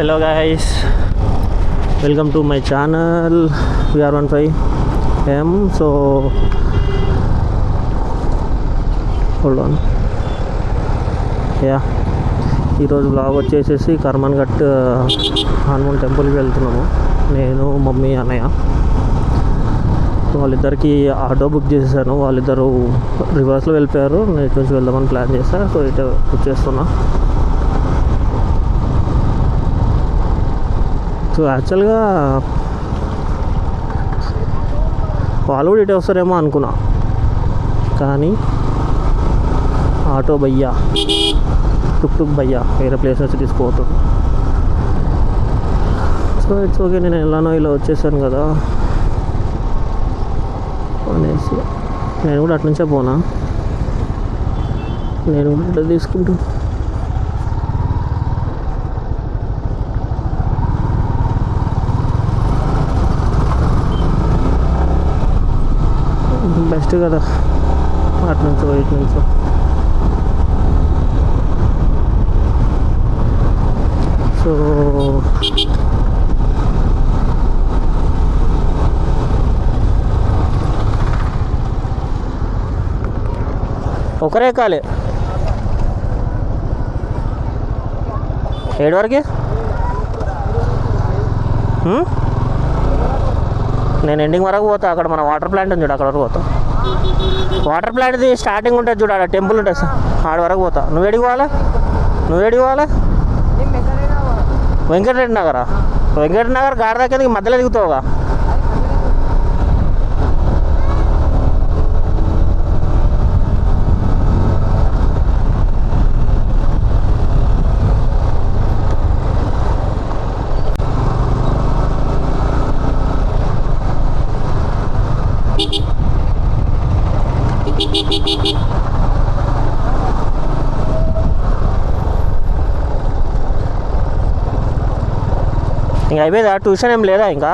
hello guys, welcome to my channel VR15M. So hold on, yeah, ఈరోజు blog వచ్చేసేసి కర్మన్ ఘట్ హనుమాన్ టెంపుల్కి వెళ్తున్నాము. నేను మమ్మీ అన్నయ్య వాళ్ళిద్దరికి ఆటో బుక్ చేశాను. వాళ్ళిద్దరూ రివర్స్లో వెళ్ళిపోయారు. నేను ఇటు నుంచి వెళ్దామని ప్లాన్ చేశాను. సో ఇటు వచ్చేస్తున్నా. సో యాక్చువల్గా వాళ్ళు కూడా ఇటే వస్తారేమో అనుకున్నా, కానీ ఆటో భయ్యా టుక్ భయ్యా వేరే ప్లేస్ నుంచి తీసుకోవద్దు. సో ఇట్స్ ఓకే, నేను ఎలానో ఇలా వచ్చేసాను కదా అనేసి నేను కూడా అటు నుంచే పోనా, నేను కూడా ఇట్లా తీసుకుంటూ బెస్ట్ కదా, అటు నుంచో ఇటు నుంచో. సో ఒకరే కాలే 7 వరకే. నేను ఎండింగ్ వరకు పోతా. అక్కడ మన వాటర్ ప్లాంట్ ఉంది చూడు, అక్కడ వరకు పోతా. వాటర్ ప్లాంట్ది స్టార్టింగ్ ఉంటుంది చూడు, ఆడ టెంపుల్ ఉంటుంది సార్, ఆడ వరకు పోతా. నువ్వు ఏడికి పోవాలా? వెంకటరెడ్డి నగర్ గాడి దగ్గర మధ్యలో దిగుతావుగా. ఇంకా అయిపోయిందా? ట్యూషన్ ఏం లేదా ఇంకా?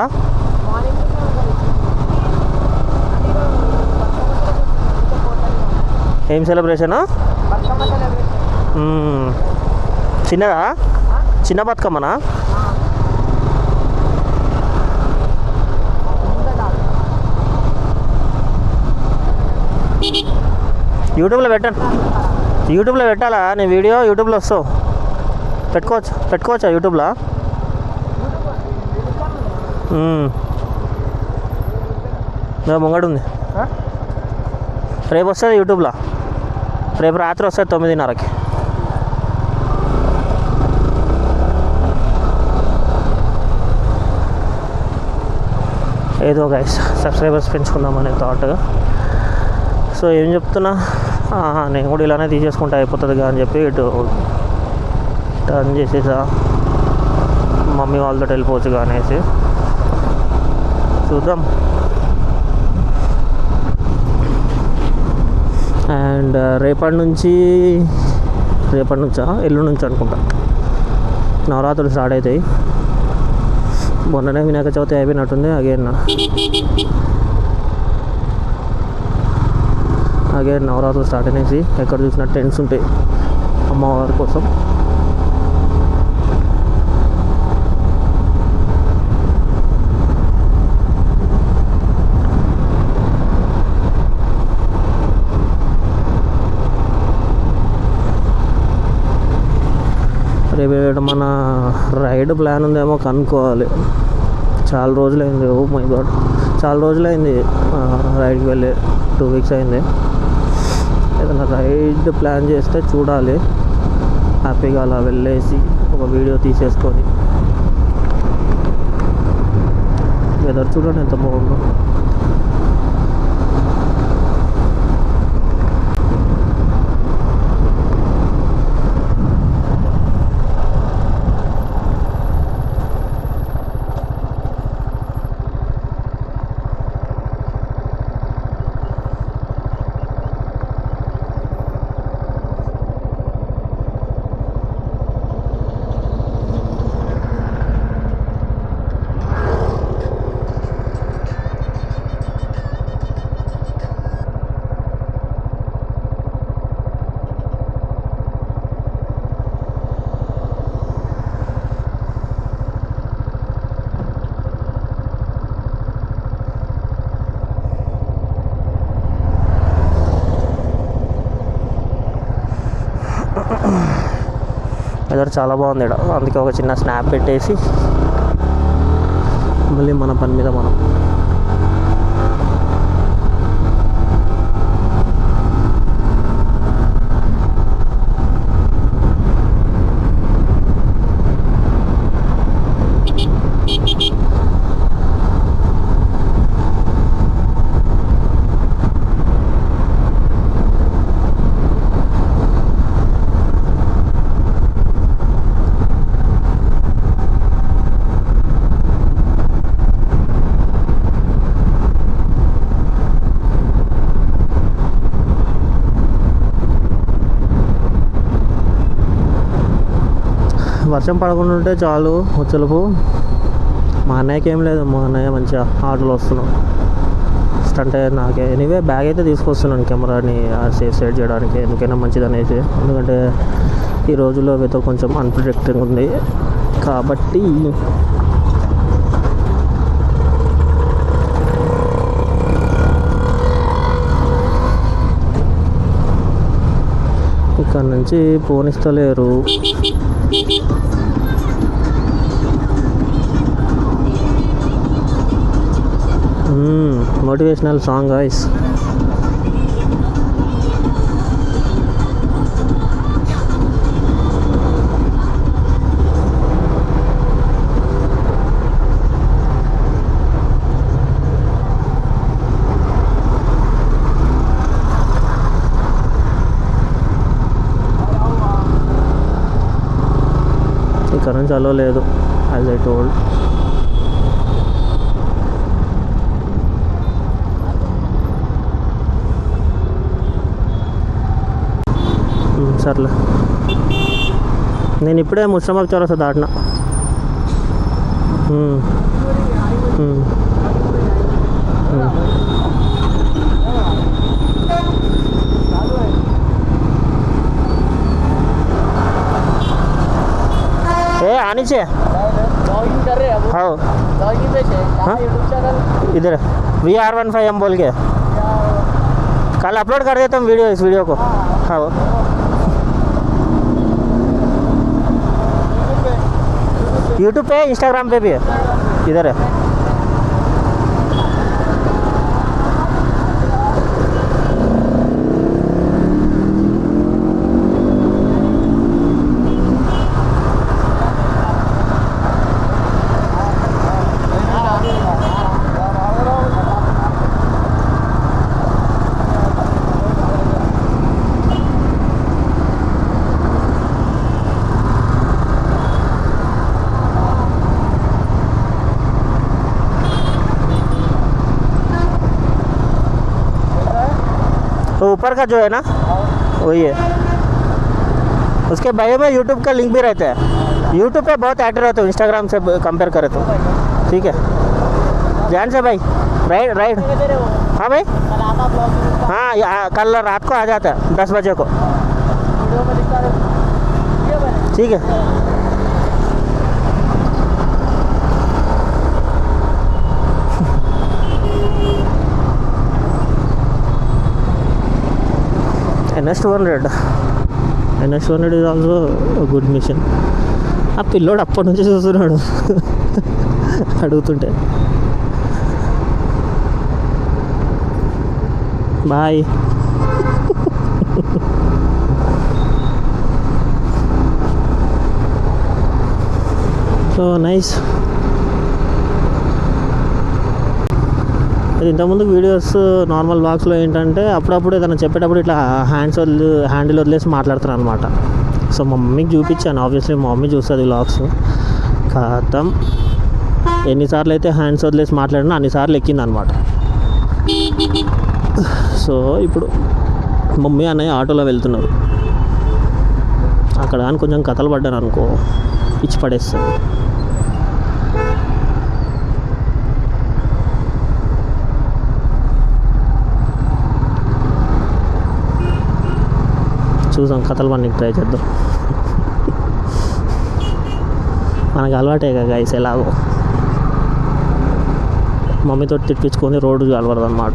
ఏం సెలబ్రేషను? చిన్నదా? చిన్న బతుకమ్మనా? యూట్యూబ్లో పెట్టాలా? నీ వీడియో యూట్యూబ్లో వస్తావు, పెట్టుకోవచ్చా యూట్యూబ్లో? ముంగడు ఉంది, రేపు వస్తుంది యూట్యూబ్లో. రేపు రాత్రి వస్తుంది 9:30కి. ఏదో గైస్ సబ్స్క్రైబర్స్ పెంచుకుందామనే థాట్గా. సో ఏం చెప్తున్నా, నేను కూడా ఇలానే తీసేసుకుంటే అయిపోతుందిగా అని చెప్పి ఇటు టర్న్ చేసేసా. మమ్మీ వాళ్ళతో వెళ్ళిపోవచ్చుగా అనేసి చూద్దాం. అండ్ రేపటి నుంచా ఎల్లుండి నుంచి అనుకుంటా నవరాత్రులు స్టార్ట్ అవుతాయి. మొన్ననే వినాయక చవితి అయిపోయినట్టుంది. అగైన్ నవరాత్రులు స్టార్ట్ అనేసి ఎక్కడ చూసినా టెంట్స్ ఉంటాయి అమ్మవారి కోసం. రేపు మన రైడ్ ప్లాన్ ఉందేమో కనుక్కోవాలి. చాలా రోజులైంది, ఓ మై గాడ్ చాలా రోజులైంది రైడ్కి వెళ్ళి. 2 వీక్స్ అయింది. ఏదైనా రైడ్ ప్లాన్ చేస్తే చూడాలి. హ్యాపీగా అలా వెళ్ళేసి ఒక వీడియో తీసేసుకొని. వెదర్ చూడండి ఎంత బాగుందో. వెదర్ చాలా బాగుంది ఇక్కడ, అందుకే ఒక చిన్న స్నాప్ పెట్టేసి మళ్ళీ మన పని మీద మనం. వర్షం పడకుండా ఉంటే చాలు వచ్చలుపు. మా అన్నయ్యకి ఏం లేదు, మా అన్నయ్య మంచిగా ఆటోలో వస్తున్నాం. అంటే నాకే ఎనీవే బ్యాగ్ అయితే తీసుకొస్తున్నాను కెమెరాని సేఫ్ సైడ్ చేయడానికి, ఎందుకైనా మంచిది అనేసి. ఎందుకంటే ఈ రోజుల్లో వెదర్ కొంచెం అన్ప్రిడిక్టింగ్ ఉంది కాబట్టి. ఇక్కడ నుంచి పోనిస్తలేరు. Motivational song guys. ఇక్కడ నుంచి అలో లేదు, యాజ్ ఐ టోల్డ్. సర్లే, నేను ఇప్పుడే ముస్లిమాబాద్ చౌరస్తా దాటిన. ए आनी चाहिए हाँ इधर VR15M बोल के कल अपलोड कर देता हूँ वीडियो, इस वीडियो को. हाँ यूट्यूब पे, इंस्टाग्राम पे भी है, इधर है. तो ऊपर का जो है ना वही है, उसके बायो में यूट्यूब का लिंक भी रहता है. यूट्यूब पे बहुत एक्टिव रहते हो, इंस्टाग्राम से कंपेयर करें तो. ठीक है, ध्यान से भाई. राइट हाँ भाई, हाँ कल रात को आ जाता है 10 बजे को. ठीक है. NS200 is also a good mission. ఆ పిల్లోడు అప్పటి నుంచి చూస్తున్నాడు అడుగుతుంటే. బాయ్. So nice. ఇంతకుముందు వీడియోస్ నార్మల్ బ్లాగ్స్లో ఏంటంటే అప్పుడప్పుడు ఏదైనా చెప్పేటప్పుడు ఇట్లా హ్యాండిల్ వదిలేసి మాట్లాడుతాను అనమాట. సో మా మమ్మీకి చూపించాను, ఆబ్వియస్లీ మా మమ్మీ చూస్తుంది వ్లాగ్స్. ఖాతం ఎన్నిసార్లు అయితే హ్యాండ్స్ వదిలేసి మాట్లాడినా అన్నిసార్లు ఎక్కింది అనమాట. సో ఇప్పుడు మమ్మీ అన్నయ్య ఆటోలో వెళ్తున్నారు. అక్కడ కానీ కొంచెం కథలు పడ్డాను అనుకో, ఇచ్చి పడేస్తుంది. చూసాం, కథలు పనికి ట్రై చేద్దాం. మనకు అలవాటే కదా గైస్, ఎలాగో మమ్మీతో తిప్పించుకొని రోడ్డు కలవడదు అనమాట.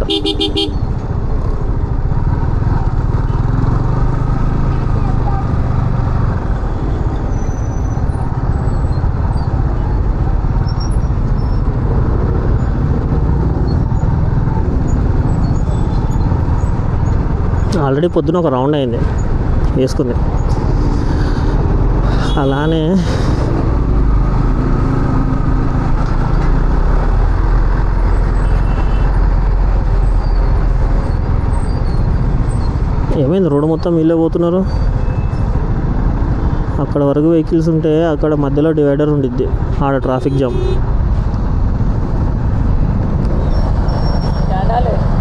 ఆల్రెడీ పొద్దున ఒక రౌండ్ అయింది, వేసుకుంది. అలానే ఏమైంది, రోడ్డు మొత్తం వీళ్ళే పోతున్నారు. అక్కడ వరకు వెహికల్స్ ఉంటే అక్కడ మధ్యలో డివైడర్ ఉండిద్ది, ఆడ ట్రాఫిక్ జామ్.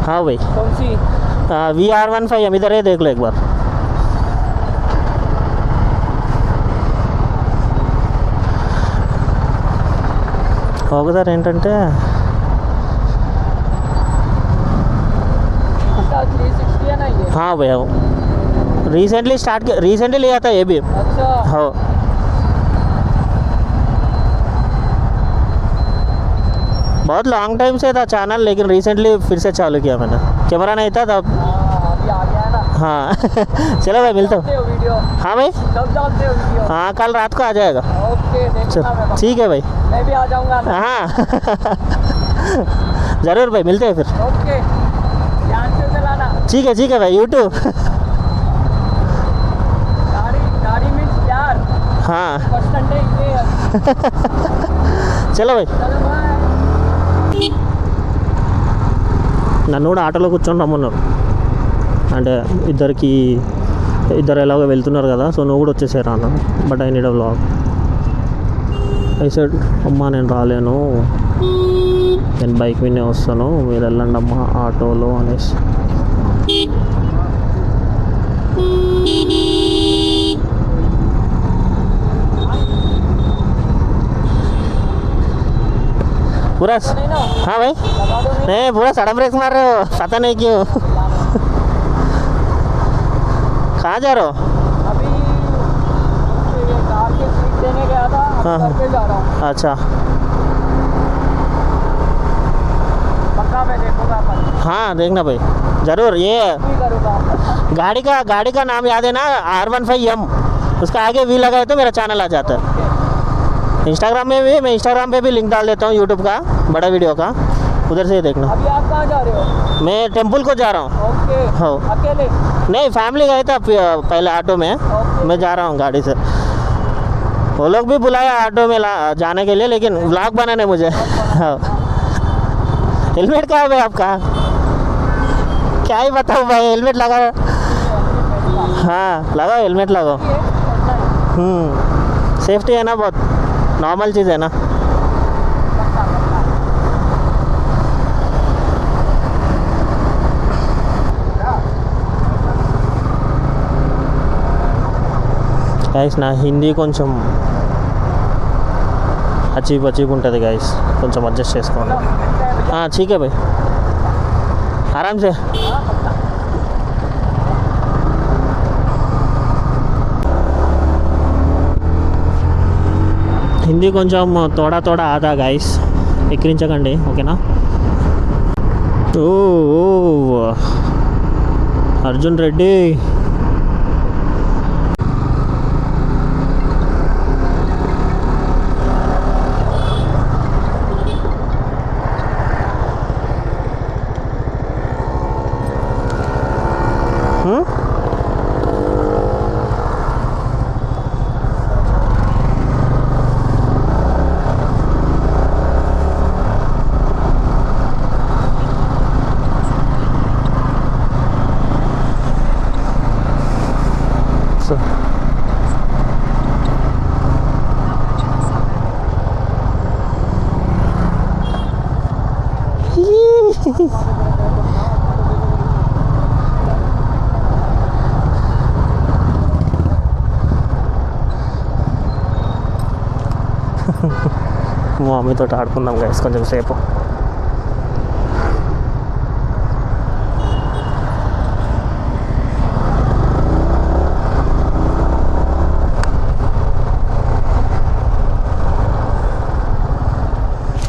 हाँ भाई, कौन सी? VR15 हम इधर है, देख लो एक बार. ఒకసారి ఏంటంటే 360 है ना ये? हाँ भैया, रिसेंटली लिया था ये भी. अच्छा, हाँ, बहुत लॉन्ग टाइम से था चैनल, लेकिन रिसेंटली फिर से चालू किया मैंने. कैमरा नहीं था तब. अभी आ गया है ना. हाँ चलो भाई, मिलता हूँ. डालते हो वीडियो? हाँ भाई, कब डालते हो वीडियो? हाँ कल रात को आ जाएगा. ओके, देखूंगा मैं. ठीक है भाई. मैं भी आ जाऊंगा ना. हाँ ज़रूर भाई, मिलते हैं फिर. ओके, ध्यान से चलाना. ठीक है भाई, यूट्यूब. गाड़ी मीन्स प्यार. हाँ फर्स्ट अंडे ये है. चलो भाई. चलो बाय. నన్ను కూడా ఆటోలో కూర్చొని రమ్మన్నారు. అంటే ఇద్దరు ఎలాగో వెళ్తున్నారు కదా, సో నువ్వు కూడా వచ్చేసారా అన్న. But I need a vlog. I said అమ్మా నేను రాలేను, నేను బైక్ మీదే వస్తాను, మీరు వెళ్ళండి అమ్మా ఆటోలో అనేసి. पूरा नहीं ना, हाँ भाई, लगा दो. नहीं नहीं पूरा सड़क ब्रेक मार रहे हो, पता नहीं क्यों. कहाँ जा रहे हो? अभी ये कार की सीट देने गया था, हाँ, अब घर पे जा रहा हूँ. अच्छा, पक्का मैं देखूंगा अपन. हाँ देखना भाई ज़रूर. ये भी करूँगा. गाड़ी का नाम याद है ना, R15M. उसका आगे वी लगा है तो मेरा चैनल आ जाता है. इंस्टाग्राम में भी, मैं इंस्टाग्राम पे भी लिंक डाल देता हूँ यूट्यूब का, बड़ा वीडियो का, उधर से देखना. अभी आप कहाँ जा रहे हो? मैं टेम्पल को जा रहा हूँ. ओके. हाँ. अकेले? नहीं, फैमिली गए था पहले ऑटो में. ओके. मैं जा रहा हूँ गाड़ी से. वो लोग भी बुलाया ऑटो में जाने के लिए, लेकिन व्लॉग बनाने मुझे. हाँ. हेलमेट कहाँ है भाई आपका? क्या ही बताऊँ भाई, हेलमेट लगा. हाँ लगाओ, हेलमेट लगाओ. सेफ्टी है ना, बहुत नॉर्मल चीज़ है ना. గైస్ నా హిందీ కొంచెం అచీవ్ ఉంటుంది గైస్, కొంచెం అడ్జస్ట్ చేసుకోండి. ठीक है भाई, आराम से. హిందీ కొంచెం తోడా ఆదా గైస్, ఎక్కిరించకండి ఓకేనా. ఓ అర్జున్ రెడ్డి. మా మమ్మీతో ఆడుకుందాం గైస్ కొంచెం సేపు.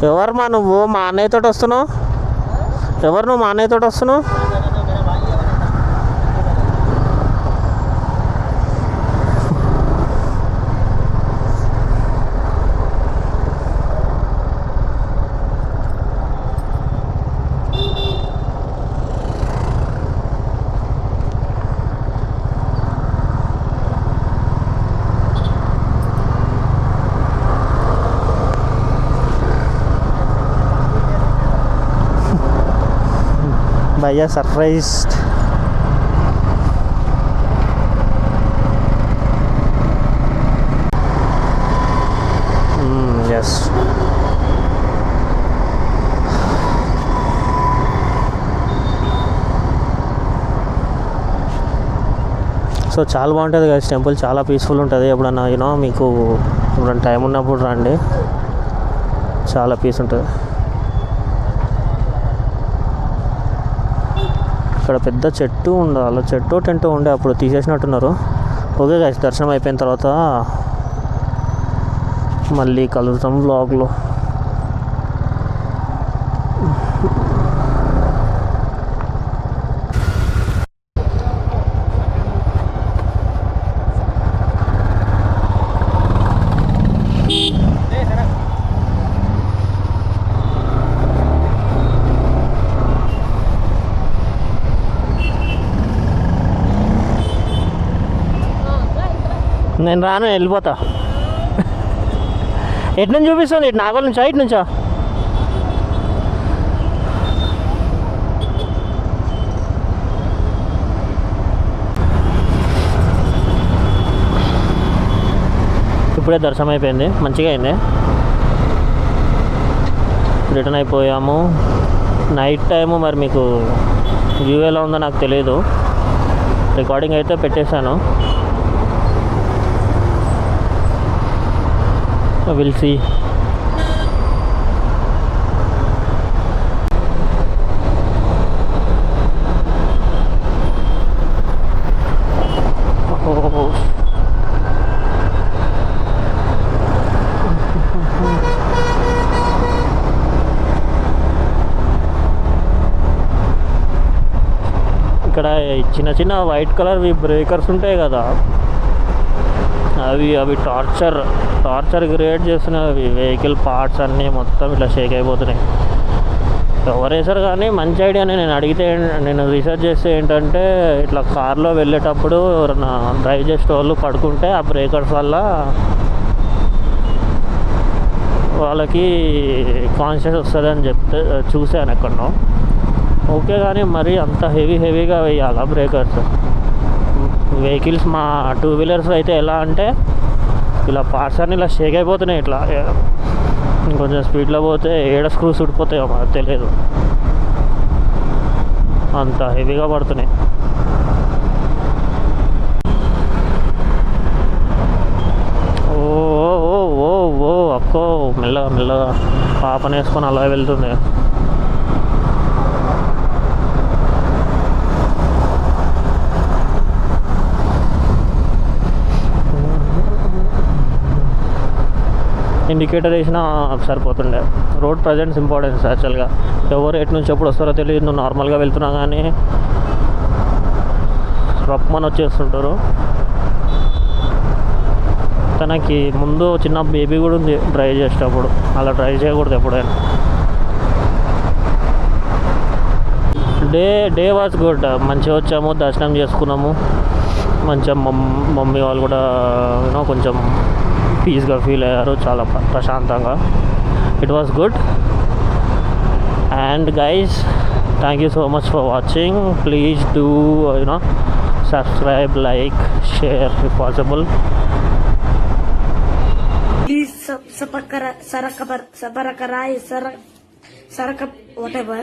ఎవరు మా నువ్వు మా అన్నయ్యతో వస్తున్నావు? ఎవరు నువ్వు మా అన్నయ్యతో వస్తున్నావు? భయ్యా సర్ప్రైజ్డ్. ఎస్. సో చాలా బాగుంటుంది కదా టెంపుల్, చాలా పీస్ఫుల్ ఉంటుంది. ఎప్పుడన్నా యూనో మీకు ఎప్పుడన్నా టైం ఉన్నప్పుడు రండి, చాలా పీస్ ఉంటుంది. ఇక్కడ పెద్ద చెట్టు ఉండాలి, చెట్టు టెంట్ ఉండే అప్పుడు తీసేసినట్టున్నారు. ఓకే గైస్, దర్శనం అయిపోయిన తర్వాత మళ్ళీ కలుద్దాం వ్లాగ్లో. నేను రాను, వెళ్ళిపోతా. ఎటు నుంచి చూపిస్తుంది? ఇటు నాగోల్ నుంచా ఇటు నుంచా? ఇప్పుడే దర్శనం అయిపోయింది, మంచిగా అయింది. రిటర్న్ అయిపోయాము. నైట్ టైము మరి మీకు వ్యూ ఎలా ఉందో నాకు తెలియదు. రికార్డింగ్ అయితే పెట్టేశాను. We'll see. Oh. ఇక్కడ చిన్న చిన్న వైట్ కలర్ బ్రేకర్స్ ఉంటాయి కదా, అవి టార్చర్ క్రియేట్ చేస్తున్నాయి. వెహికల్ పార్ట్స్ అన్నీ మొత్తం ఇట్లా షేక్ అయిపోతున్నాయి. ఎవరు వేసారు కానీ మంచి ఐడియానే. నేను రీసెర్చ్ చేస్తే ఏంటంటే, ఇట్లా కార్లో వెళ్ళేటప్పుడు ఎవరైనా డ్రైవ్ చేసే వాళ్ళు పడుకుంటే ఆ బ్రేకర్స్ వల్ల వాళ్ళకి కాన్షియస్ వస్తుంది అని చెప్తే చూశాను ఎక్కడో. ఓకే, కానీ మరి అంత హెవీగా వేయాలా బ్రేకర్స్? వెహికల్స్ మా 2 వీలర్స్ అయితే ఎలా అంటే ఇలా పార్ట్స్ అన్నీ ఇలా షేక్ అయిపోతున్నాయి. ఇట్లా ఇంకొంచెం స్పీడ్లో పోతే ఏడ స్క్రూస్ ఉడిపోతాయో మాకు తెలియదు, అంత హెవీగా పడుతున్నాయి. ఓ అక్కో, మెల్లగా పాపను వేసుకొని అలా వెళ్తుంది. ఇండికేటర్ వేసినా సరిపోతుండే. రోడ్ ప్రజెంట్స్ ఇంపార్టెన్స్ యాక్చువల్గా. ఎవరు ఎటు నుంచి ఎప్పుడు వస్తారో తెలియదు. నువ్వు నార్మల్గా వెళ్తున్నా కానీ రప్మని వచ్చేస్తుంటారు. తనకి ముందు చిన్న బేబీ కూడా ఉంది డ్రైవ్ చేసేటప్పుడు. అలా డ్రైవ్ చేయకూడదు ఎప్పుడైనా. Day was good. మంచిగా వచ్చాము, దర్శనం చేసుకున్నాము. మంచిగా మమ్మీ వాళ్ళు కూడా కొంచెం పీస్గా ఫీల్ అయ్యారు, చాలా ప్రశాంతంగా. It was good. And guys, thank you so much for watching. Please do subscribe, like, share if possible. Please subscribe, whatever.